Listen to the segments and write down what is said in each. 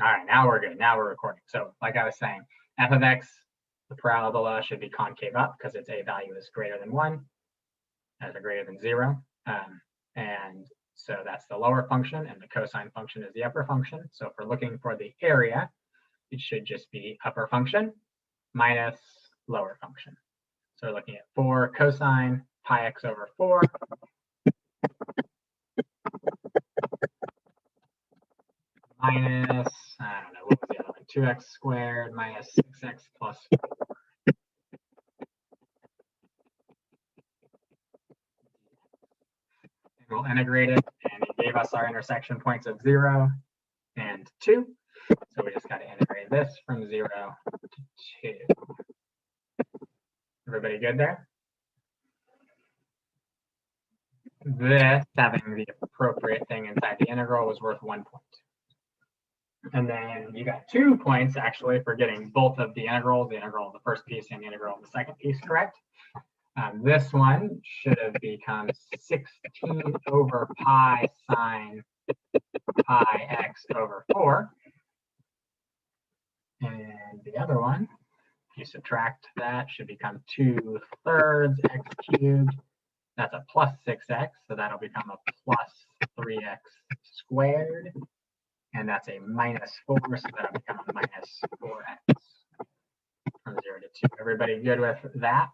All right, now we're good. Now we're recording. So like I was saying, f of x, the parabola should be concave up because its a value is greater than 1, as a greater than 0. And so that's the lower function, and the cosine function is the upper function. So if we're looking for the area, it should just be upper function minus lower function. So we're looking at 4 cosine pi x over 4. Minus, I don't know, what was the other one? 2x squared minus 6x plus 4. And we'll integrate it, and it gave us our intersection points of 0 and 2. So we just got to integrate this from 0 to 2. Everybody good there? This, having the appropriate thing inside the integral, was worth 1 point. And then you got 2 points, actually, for getting both of the integrals, the integral of the first piece and the integral of the second piece correct. This one should have become 16 over pi sine pi x over 4. And the other one, if you subtract that, should become 2/3 x cubed. That's a plus 6x, so that'll become a plus 3x squared. And that's a minus 4, so that'll become a minus 4x from 0 to 2. Everybody good with that?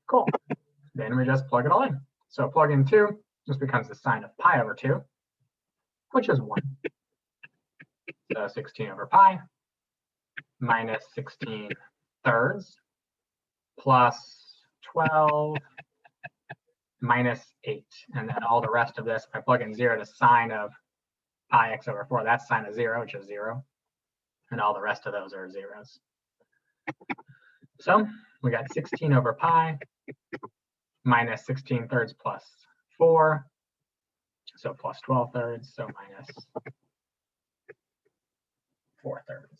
Cool. Then we just plug it all in. So plug in 2, this becomes the sine of pi over 2, which is 1. So 16 over pi minus 16/3 plus 12 minus 8. And then all the rest of this, if I plug in 0 to sine of pi x over 4, that's sine of 0, which is 0. And all the rest of those are zeros. So we got 16 over pi minus 16/3 plus 4. So plus 12/3, so minus 4/3.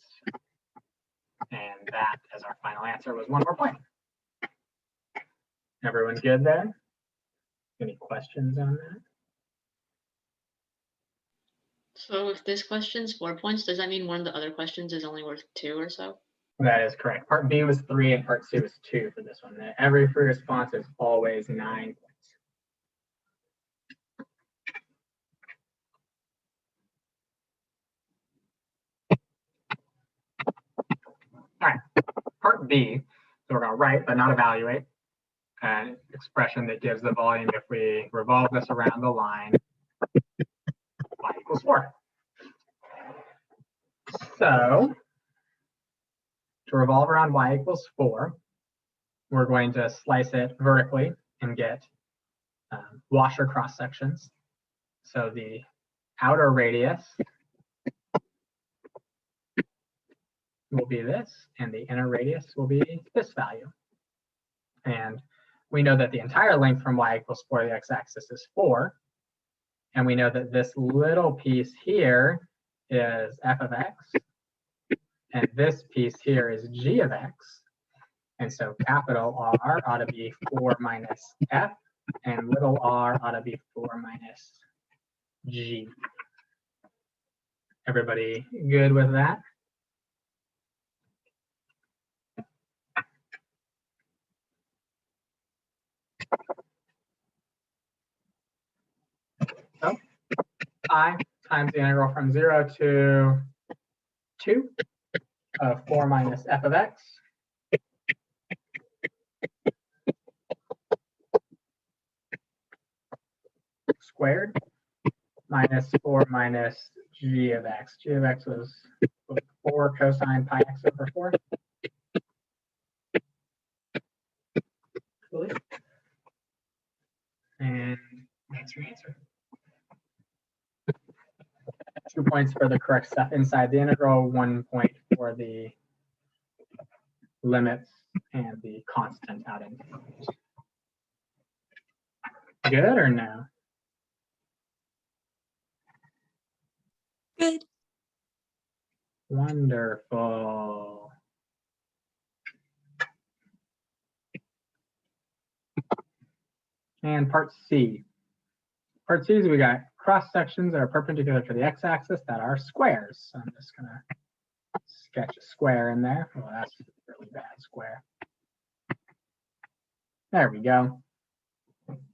And that, as our final answer, was 1 more point. Everyone good there? Any questions on that? So if this question's 4 points, does that mean one of the other questions is only worth 2 or so? That is correct. Part B was 3 and part C was 2 for this one. Every free response is always 9 points. All right, part B. So we're going to write but not evaluate an expression that gives the volume if we revolve this around the line y equals 4. So to revolve around y equals 4, we're going to slice it vertically and get washer cross sections. So the outer radius will be this, and the inner radius will be this value. And we know that the entire length from y equals 4 to the x-axis is 4. And we know that this little piece here is f of x. And this piece here is g of x. And so capital R ought to be 4 minus f, and little r ought to be 4 minus g. Everybody good with that? So I times the integral from 0 to 2 of 4 minus f of x squared minus 4 minus g of x. G of x was 4 cosine pi x over 4. And that's your answer. 2 points for the correct stuff inside the integral, 1 point for the limits and the constant out in front. Good or no? Good. Wonderful. And part C. Part C is we got cross sections that are perpendicular to the x-axis that are squares. So I'm just going to sketch a square in there. Well, that's a really bad square. There we go.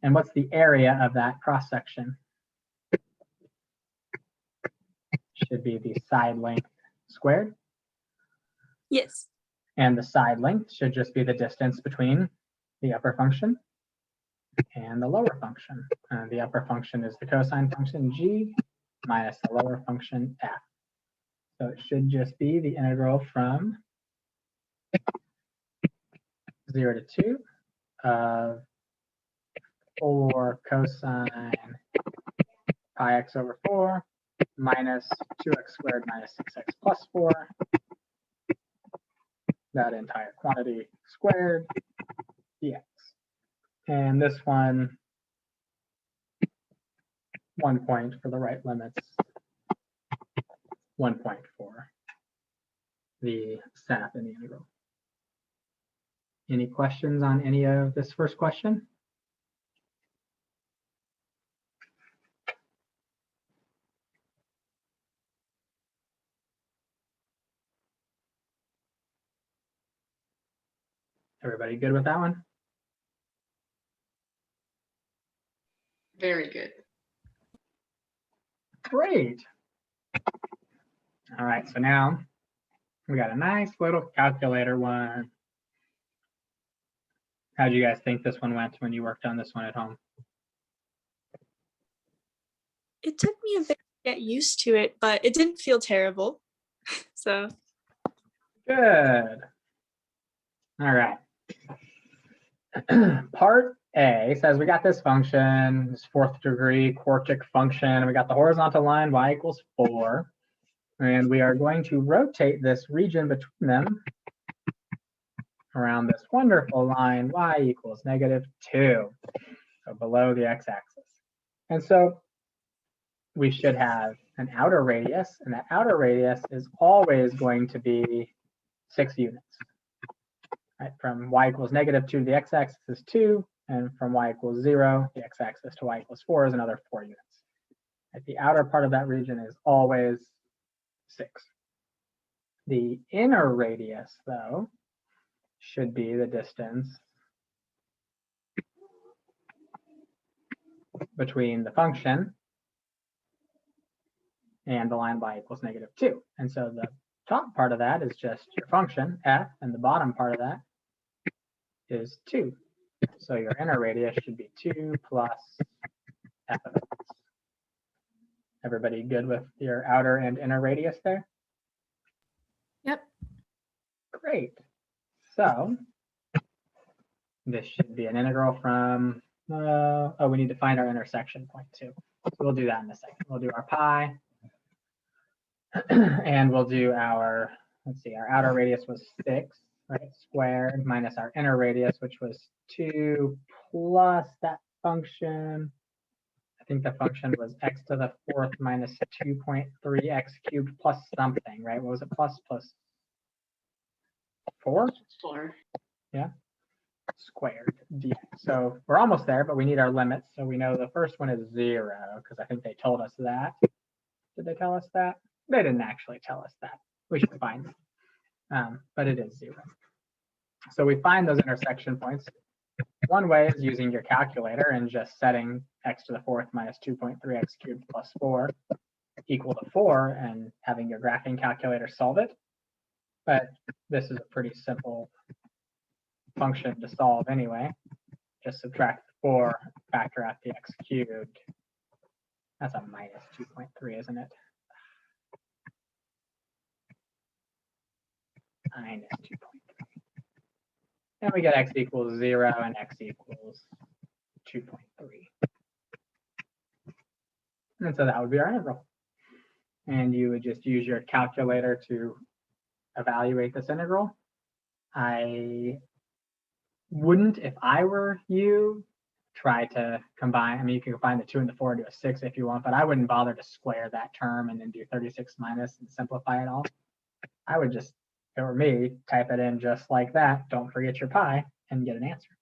And what's the area of that cross section? Should be the side length squared. Yes. And the side length should just be the distance between the upper function and the lower function. The upper function is the cosine function g minus the lower function f. So it should just be the integral from 0 to 2 of 4 cosine pi x over 4 minus 2x squared minus 6x plus 4. That entire quantity squared dx. And this one, 1 point for the right limits, 1 point for the sap in the integral. Any questions on any of this first question? Everybody good with that one? Very good. Great. All right, so now we got a nice little calculator one. How do you guys think this one went when you worked on this one at home? It took me a bit to get used to it, but it didn't feel terrible. So Good. All right. Part A says we got this function, this 4th degree quartic function. We got the horizontal line y equals 4. And we are going to rotate this region between them around this wonderful line y equals -2. So below the x-axis. And so we should have an outer radius, and that outer radius is always going to be 6 units. Right? From y equals -2 to the x-axis is 2, and from y equals 0, the x-axis to y equals 4 is another 4 units. Right? The outer part of that region is always 6. The inner radius, though, should be the distance between the function and the line y equals -2. And so the top part of that is just your function, f, and the bottom part of that is 2. So your inner radius should be 2 plus f of x. Everybody good with your outer and inner radius there? Yep. Great. So this should be an integral from, oh, we need to find our intersection point too. So we'll do that in a second. We'll do our pi. And we'll do our, let's see, our outer radius was 6, right, squared, minus our inner radius, which was 2 plus that function. I think the function was x to the 4th minus 2.3x cubed plus something, right? What was it? Plus 4? 4. Yeah. Squared dx. So we're almost there, but we need our limits. So we know the first one is 0 because I think they told us that. Did they tell us that? They didn't actually tell us that. We should find it. But it is 0. So we find those intersection points. One way is using your calculator and just setting x to the 4th minus 2.3x cubed plus 4 equal to 4 and having your graphing calculator solve it. But this is a pretty simple function to solve anyway. Just subtract the 4, factor out the x cubed. That's a minus 2.3, isn't it? Minus 2.3. And we get x equals 0 and x equals 2.3. And so that would be our integral. And you would just use your calculator to evaluate this integral. I wouldn't, if I were you, try to combine. I mean, you can combine the 2 and the 4 into a 6 if you want, but I wouldn't bother to square that term and then do 36 minus and simplify it all. I would just, if it were me, type it in just like that. Don't forget your pi and get an answer.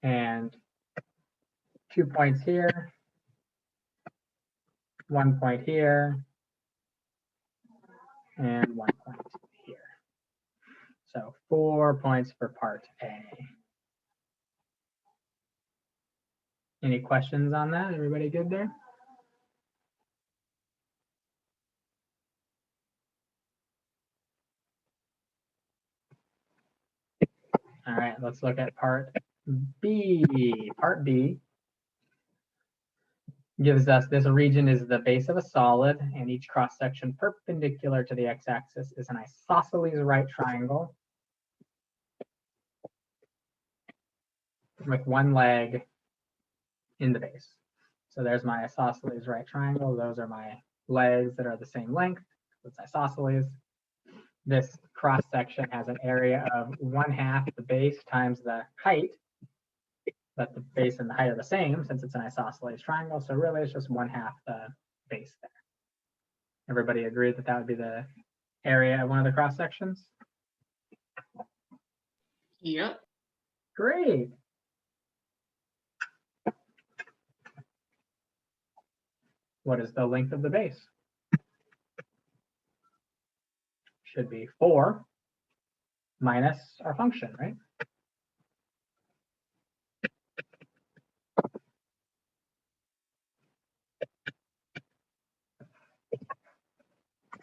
and 2 points here, 1 point here, and 1 point here. So 4 points for part A. Any questions on that? Everybody good there? All right, let's look at part B. Part B gives us this region is the base of a solid, and each cross section perpendicular to the x-axis is an isosceles right triangle with one leg in the base. So there's my isosceles right triangle. Those are my legs that are the same length. It's isosceles. This cross section has an area of 1/2 the base times the height. But the base and the height are the same since it's an isosceles triangle. So really it's just 1/2 the base there. Everybody agree that that would be the area of one of the cross sections? Yep. Great. What is the length of the base? Should be 4 minus our function, right?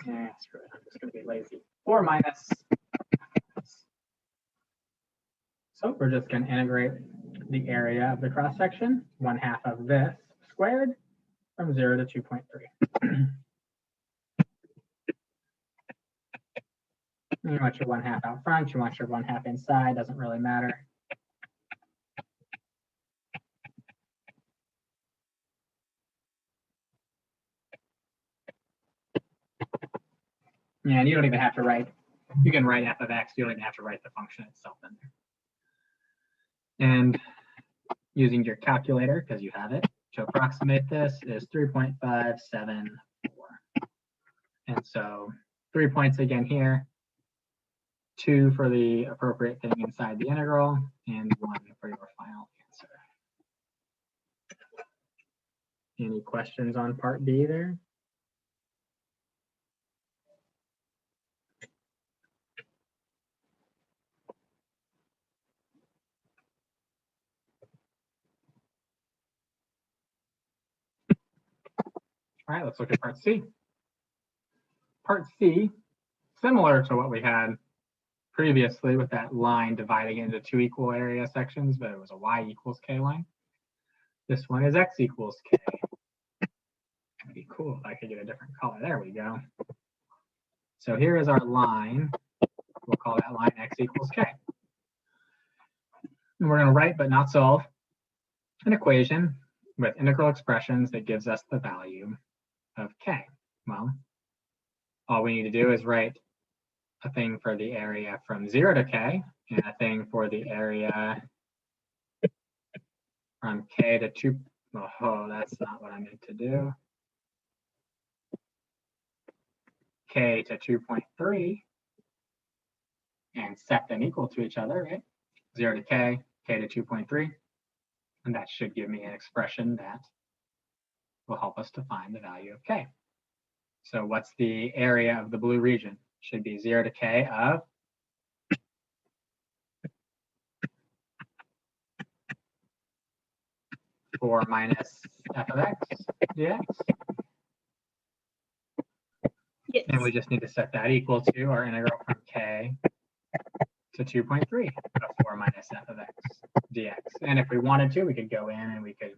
Yeah, screw it. I'm just going to be lazy. 4 minus. So we're just going to integrate the area of the cross section, 1/2 of this squared, from 0 to 2.3. You want your 1/2 out front, you want your 1/2 inside, doesn't really matter. Yeah, and you don't even have to write, you can write f of x, you don't even have to write the function itself in there. And using your calculator, because you have it, to approximate this is 3.574. And so 3 points again here, 2 for the appropriate thing inside the integral, and 1 for your final answer. Any questions on part B there? All right, let's look at part C. Part C, similar to what we had previously with that line dividing into 2 equal area sections, but it was a y equals k line. This one is x equals k. That'd be cool if I could get a different color. There we go. So here is our line. We'll call that line x equals k. And we're going to write but not solve an equation with integral expressions that gives us the value of k. Well, all we need to do is write a thing for the area from 0 to k and a thing for the area from k to 2. Oh, that's not what I meant to do. K to 2.3 and set them equal to each other, right? 0 to k, k to 2.3. And that should give me an expression that will help us to find the value of k. So what's the area of the blue region? Should be 0 to k of 4 minus f of x dx. Yes. And we just need to set that equal to our integral from k to 2.3 of 4 minus f of x dx. And if we wanted to, we could go in and we could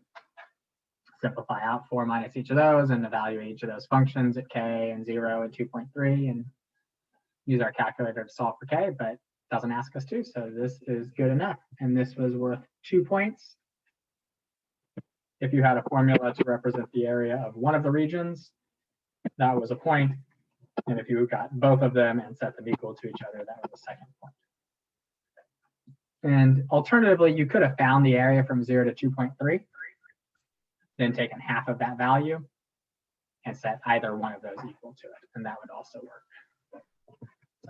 simplify out 4 minus each of those and evaluate each of those functions at k and 0 and 2.3 and use our calculator to solve for k, but it doesn't ask us to, so this is good enough. And this was worth 2 points. If you had a formula to represent the area of one of the regions, that was a point. And if you got both of them and set them equal to each other, that was a second point. And alternatively, you could have found the area from 0 to 2.3, then taken half of that value and set either one of those equal to it, and that would also work.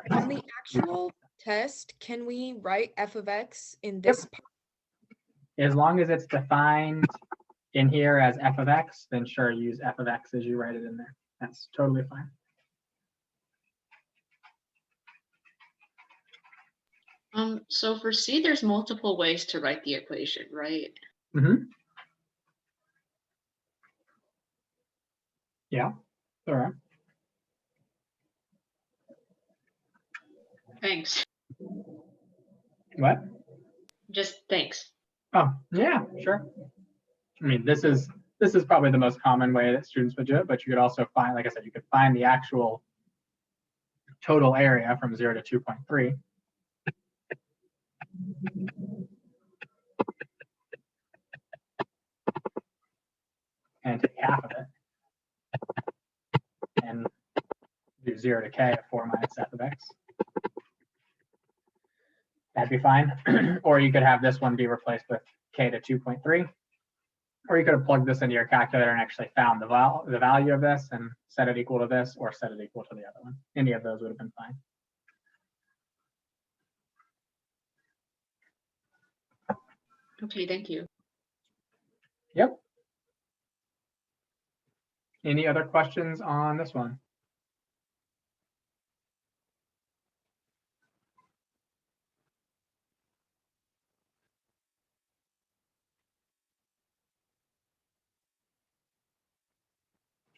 On the actual test, can we write f of x in this part? as long as it's defined in here as f of x, then sure, use f of x as you write it in there. That's totally fine. So for C, there's multiple ways to write the equation, right? Mm-hmm. Yeah, all right. Thanks. What? Just thanks. Oh, yeah, sure. I mean, this is probably the most common way that students would do it, but you could also find, like I said, you could find the actual total area from 0 to 2.3. And take half of it and do 0 to k of 4 minus f of x. That'd be fine. Or you could have this one be replaced with k to 2.3. Or you could have plugged this into your calculator and actually found the value of this and set it equal to this, or set it equal to the other one. Any of those would have been fine. Okay, thank you. Yep. Any other questions on this one?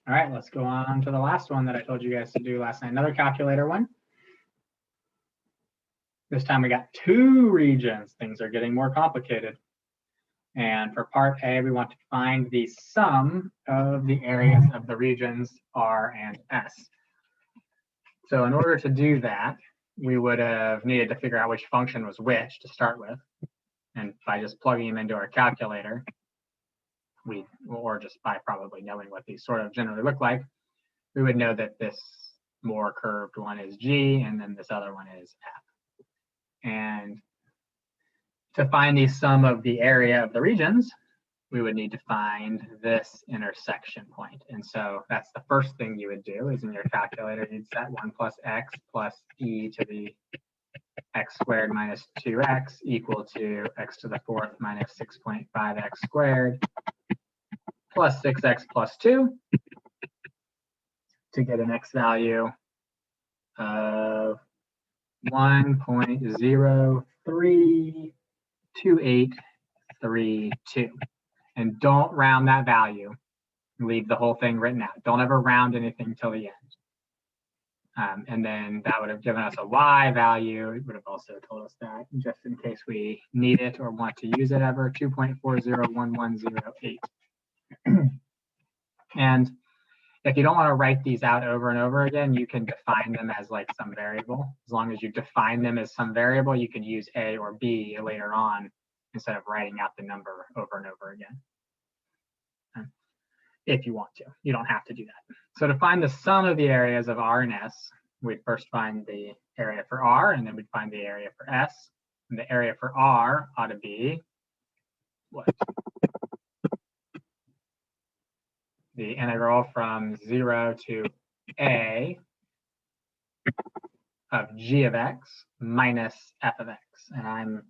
All right, let's go on to the last one that I told you guys to do last night, another calculator one. This time we got 2 regions. Things are getting more complicated. And for part A, we want to find the sum of the areas of the regions R and S. So in order to do that, we would have needed to figure out which function was which to start with. And by just plugging them into our calculator, or just by probably knowing what these sort of generally look like, we would know that this more curved one is G, and then this other one is F. And to find the sum of the area of the regions, we would need to find this intersection point. And so that's the first thing you would do is in your calculator, you'd set 1 plus x plus e to the x squared minus 2x equal to x to the 4th minus 6.5x squared plus 6x plus 2 to get an x value of 1.032832. And don't round that value. Leave the whole thing written out. Don't ever round anything till the end. And then that would have given us a y value. It would have also told us that just in case we need it or want to use it ever, 2.401108. And if you don't want to write these out over and over again, you can define them as like some variable. As long as you define them as some variable, you can use A or B later on instead of writing out the number over and over again. If you want to. You don't have to do that. So to find the sum of the areas of R and S, we'd first find the area for R, and then we'd find the area for S. And the area for R ought to be what? The integral from 0 to A of g of x minus f of x. And I'm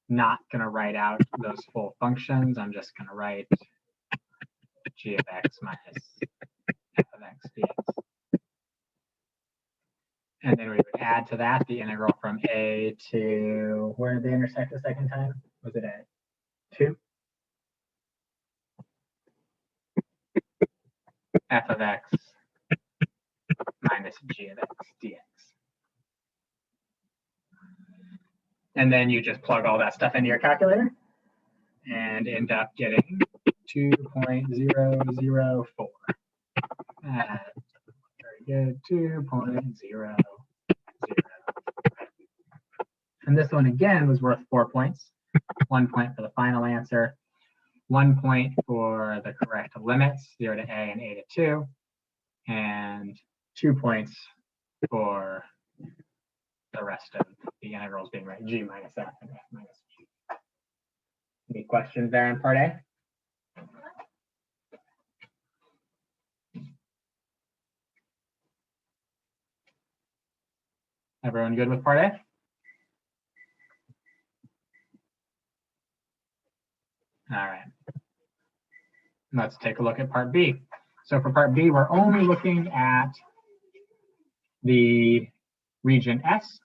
not going to write out those full functions. I'm just going to write g of x minus f of x dx. And then we would add to that the integral from a to, where did they intersect the second time? Was it at 2? F of x minus g of x dx. And then you just plug all that stuff into your calculator and end up getting 2.004. Very good, 2.00. And this one again was worth 4 points. 1 point for the final answer, 1 point for the correct limits, 0 to a and a to 2, and 2 points for the rest of the integrals being right, g minus f and f minus g. Any questions there in part A? Everyone good with part A? All right. Let's take a look at part B. So for part B, we're only looking at the region S,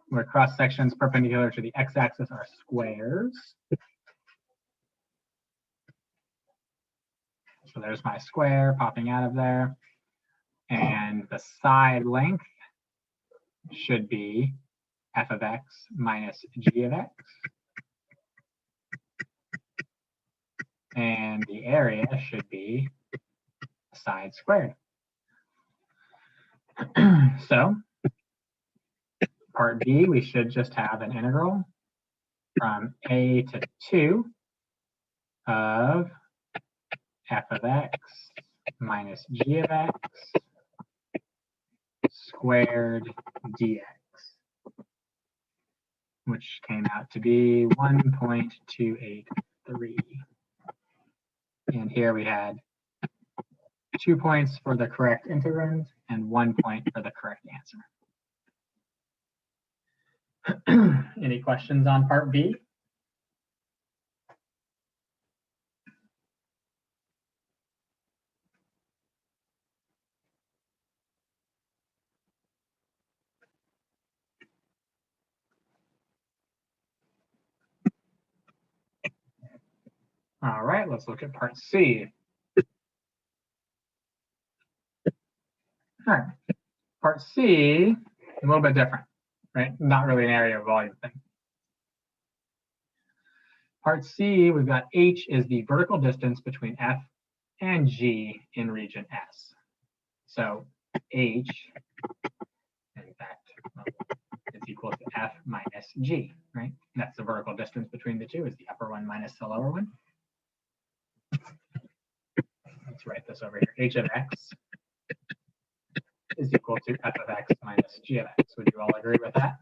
where cross sections perpendicular to the x-axis are squares. So there's my square popping out of there. And the side length should be f of x minus g of x. And the area should be side squared. So part B, we should just have an integral from a to 2 of f of x minus g of x squared dx, which came out to be 1.283. And here we had 2 points for the correct integrand and 1 point for the correct answer. Any questions on part B? All right, let's look at part C. All right, part C, a little bit different, right? Not really an area of volume thing. Part C, we've got h is the vertical distance between F and G in region S. So h, in fact, is equal to F minus G, right? And that's the vertical distance between the two, is the upper one minus the lower one. Let's write this over here. H of x is equal to f of x minus g of x. Would you all agree with that?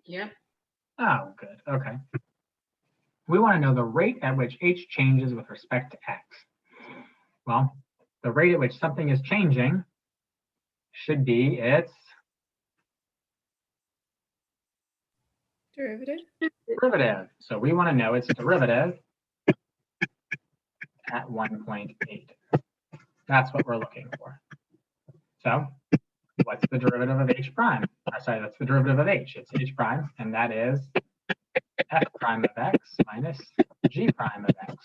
Yep. Oh, good. Okay. We want to know the rate at which h changes with respect to x. Well, the rate at which something is changing should be its Derivative. derivative. So we want to know its derivative at 1.8. That's what we're looking for. So what's the derivative of h prime? Sorry, that's the derivative of h. It's h prime, and that is f prime of x minus g prime of x.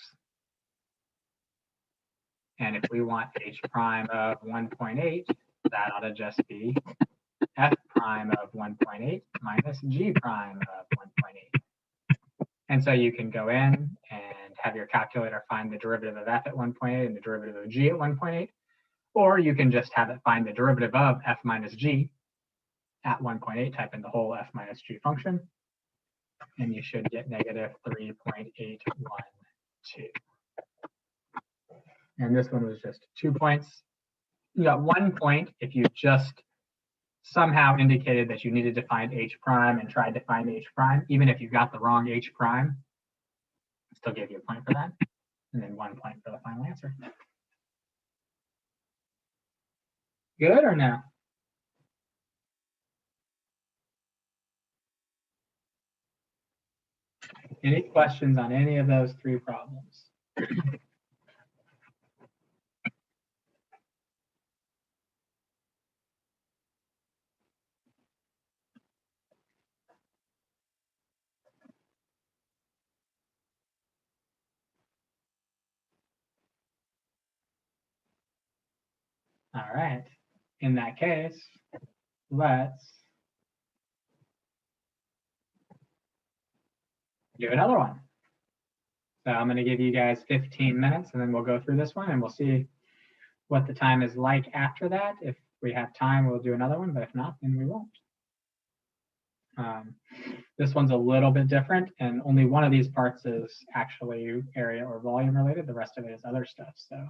And if we want h prime of 1.8, that ought to just be f prime of 1.8 minus g prime of 1.8. And so you can go in and have your calculator find the derivative of f at 1.8 and the derivative of g at 1.8. Or you can just have it find the derivative of f minus g at 1.8, type in the whole f minus g function, and you should get negative 3.812. And this one was just 2 points. You got 1 point if you just somehow indicated that you needed to find h prime and tried to find h prime. Even if you got the wrong h prime, I still gave you a point for that. And then 1 point for the final answer. Good or no? Any questions on any of those three problems? All right. In that case, let's do another one. So I'm going to give you guys 15 minutes, and then we'll go through this one, and we'll see what the time is like after that. If we have time, we'll do another one, but if not, then we won't. This one's a little bit different, and only one of these parts is actually area or volume related. The rest of it is other stuff. So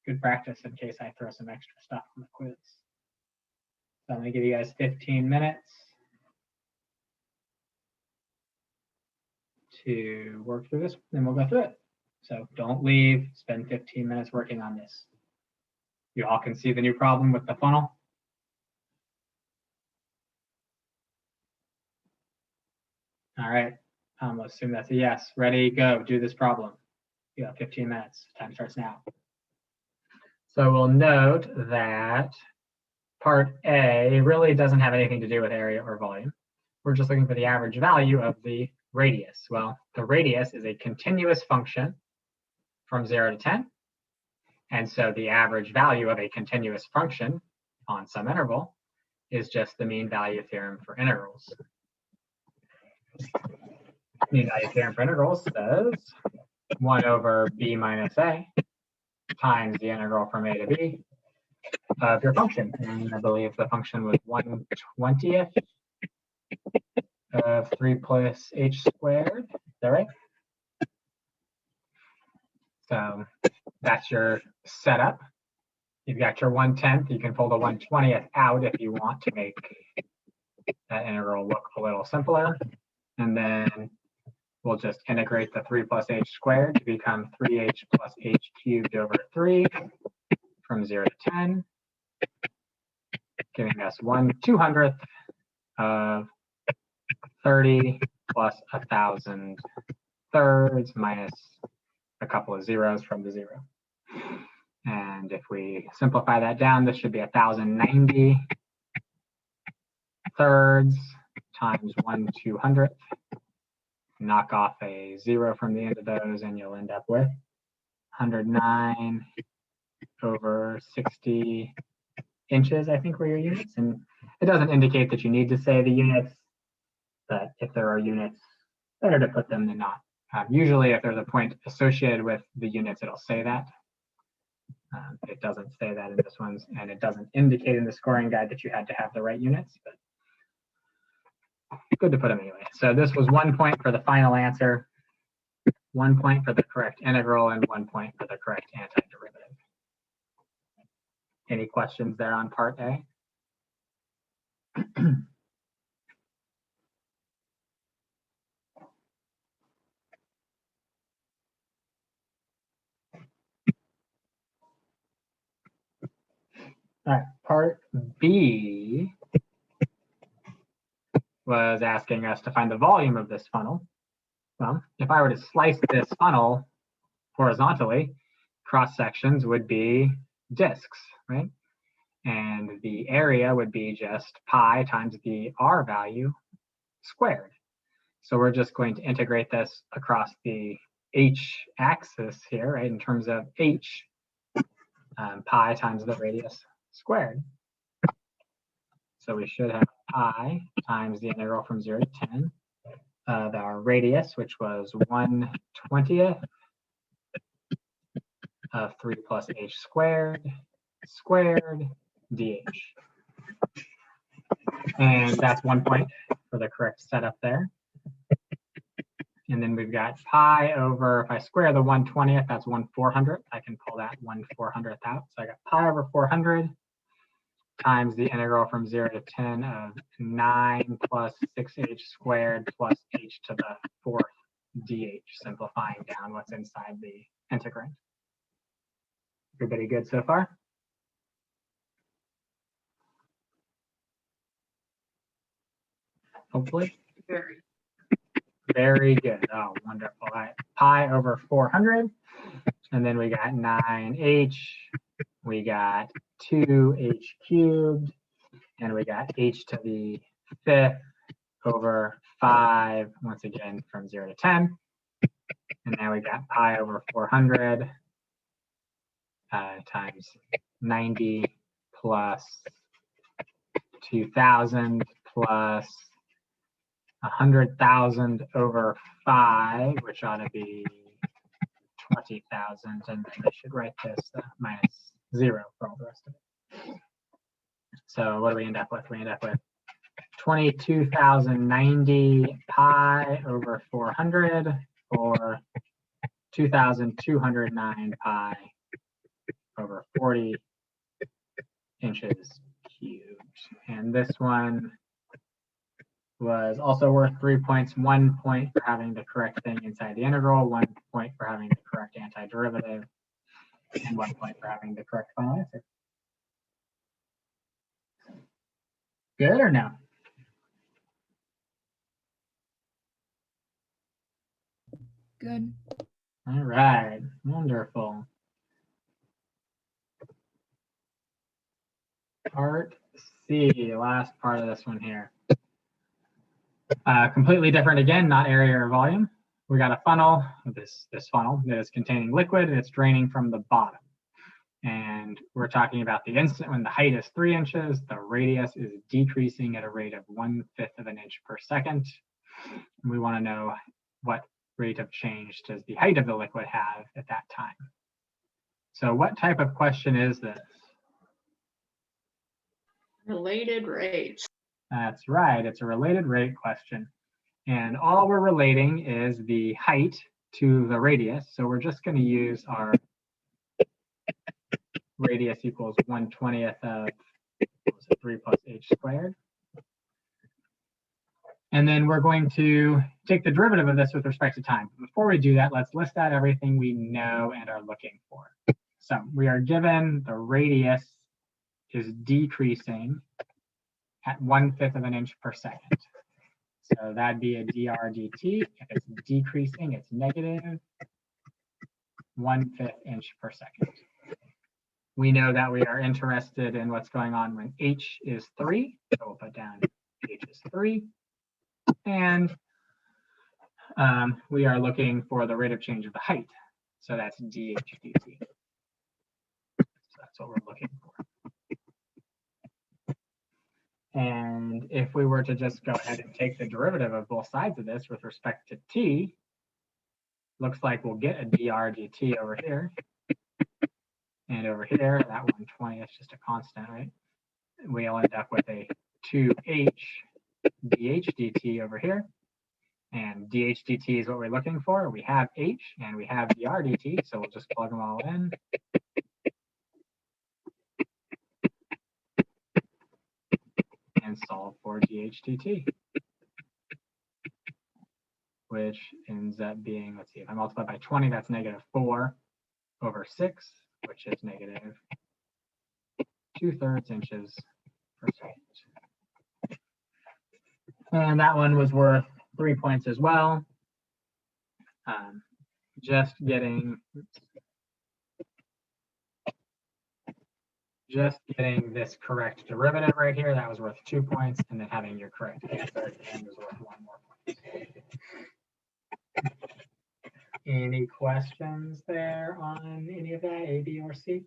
good practice in case I throw some extra stuff on the quiz. So I'm going to give you guys 15 minutes to work through this, and we'll go through it. So don't leave, spend 15 minutes working on this. You all can see the new problem with the funnel. All right, we'll assume that's a yes. Ready, go, do this problem. You have 15 minutes, time starts now. So we'll note that part A really doesn't have anything to do with area or volume. We're just looking for the average value of the radius. Well, the radius is a continuous function from 0 to 10. And so the average value of a continuous function on some interval is just the mean value theorem for integrals. Mean value theorem for integrals says 1 over b minus a times the integral from a to b of your function. And I believe the function was 1/20th of 3 plus h squared. Is that right? So that's your setup. You've got your 1/10. You can pull the 1/20th out if you want to make that integral look a little simpler. And then we'll just integrate the 3 plus h squared to become 3h plus h cubed over 3 from 0 to 10, giving us 1/200th of 30 plus 1,000 thirds minus a couple of zeros from the 0. And if we simplify that down, this should be 1,090 thirds times 1/200th. Knock off a 0 from the end of those, and you'll end up with 109 over 60 inches, I think, were your units. And it doesn't indicate that you need to say the units, but if there are units, better to put them than not. Usually, if there's a point associated with the units, it'll say that. It doesn't say that in this one, and it doesn't indicate in the scoring guide that you had to have the right units, but good to put them anyway. So this was 1 point for the final answer, 1 point for the correct integral, and 1 point for the correct antiderivative. Any questions there on part A? All right, part B was asking us to find the volume of this funnel. Well, if I were to slice this funnel horizontally, cross sections would be disks, right? And the area would be just pi times the r value squared. So we're just going to integrate this across the h axis here, right? In terms of h, pi times the radius squared. So we should have pi times the integral from 0 to 10 of our radius, which was 1/20th of 3 plus h squared dh. And that's 1 point for the correct setup there. And then we've got pi over, if I square the 1/20th, that's 1/400th. I can pull that 1/400th out. So I got pi over 400 times the integral from 0 to 10 of 9 plus 6h squared plus h to the 4th dh, simplifying down what's inside the integrand. Everybody good so far? Hopefully. Very good. Oh, wonderful. All right. Pi over 400. And then we got 9h. We got 2h cubed. And we got h to the 5th over 5, once again, from 0 to 10. And now we got pi over 400 times 90 plus 2,000 plus 100,000 over 5, which ought to be 20,000. And I should write this minus 0 for all the rest of it. So what do we end up with? We end up with 22,090 pi over 400, or 2,209 pi over 40 inches cubed. And this one was also worth 3 points, 1 point for having the correct thing inside the integral, 1 point for having the correct antiderivative, and 1 point for having the correct final answer. Good or no? Good. All right, wonderful. Part C, last part of this one here. Completely different again, not area or volume. We got a funnel, this funnel that is containing liquid, and it's draining from the bottom. And we're talking about the instant when the height is 3 inches, the radius is decreasing at a rate of 1/5 of an inch per second. And we want to know what rate of change does the height of the liquid have at that time. So what type of question is this? Related rates. That's right, it's a related rate question. And all we're relating is the height to the radius. So we're just going to use our radius equals 1/20 of 3 plus h squared. And then we're going to take the derivative of this with respect to time. Before we do that, let's list out everything we know and are looking for. So we are given the radius is decreasing at 1/5 of an inch per second. So that'd be a dr dt. If it's decreasing, it's negative 1/5 inch per second. We know that we are interested in what's going on when h is 3. So we'll put down h is 3. And we are looking for the rate of change of the height. So that's dh dt. So that's what we're looking for. And if we were to just go ahead and take the derivative of both sides of this with respect to t, looks like we'll get a dr dt over here. And over here, that 1/20, that's just a constant, right? We'll end up with a 2h dh dt over here. And dh dt is what we're looking for. We have h and we have dr dt, so we'll just plug them all in. And solve for dh dt, which ends up being, let's see, if I multiply by 20, that's -4 over 6, which is negative 2/3 inches per second. And that one was worth 3 points as well. Just getting this correct derivative right here, that was worth 2 points, and then having your correct answer at the end was worth 1 more point. Any questions there on any of that, A, B, or C?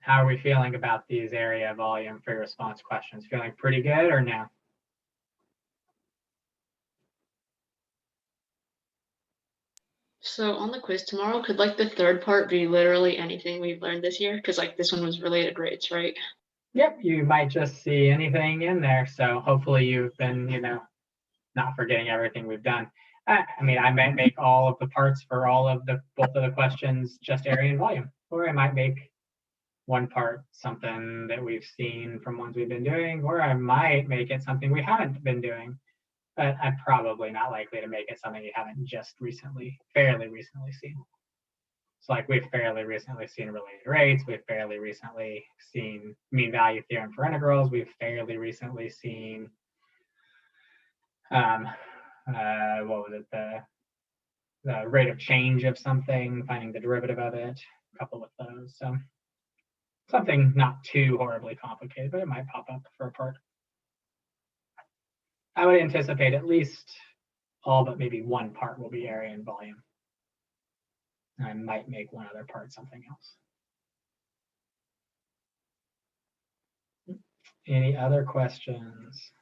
How are we feeling about these area, volume, free response questions? Feeling pretty good or no? So on the quiz tomorrow, could like the third part be literally anything we've learned this year? Because like this one was related rates, right? Yep, you might just see anything in there. So hopefully you've been, not forgetting everything we've done. I mean, I might make all of the parts for both of the questions just area and volume, or I might make one part something that we've seen from ones we've been doing, or I might make it something we haven't been doing. But I'm probably not likely to make it something you haven't just fairly recently seen. So like we've fairly recently seen related rates, we've fairly recently seen mean value theorem for integrals, we've fairly recently seen what was it, the rate of change of something, finding the derivative of it, a couple of those. So something not too horribly complicated, but it might pop up for a part. I would anticipate at least all but maybe one part will be area and volume. I might make one other part something else. Any other questions?